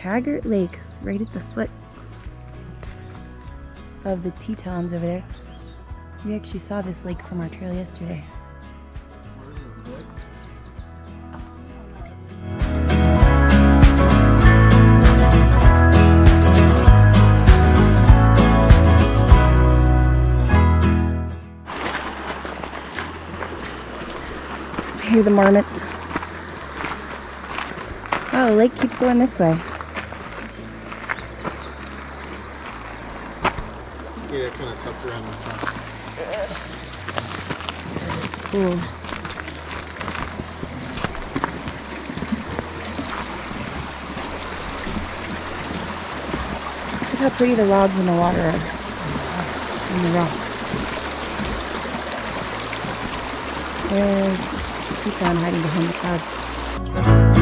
Taggart Lake, right at the foot of the Tetons over there. We actually saw this lake from our trail yesterday. I hear the marmots. Oh, the lake keeps going this way. Yeah, it kind of tucks around the front. It's cool. Look how pretty the logs in the water are. And the rocks. There's Teton hiding behind the clouds.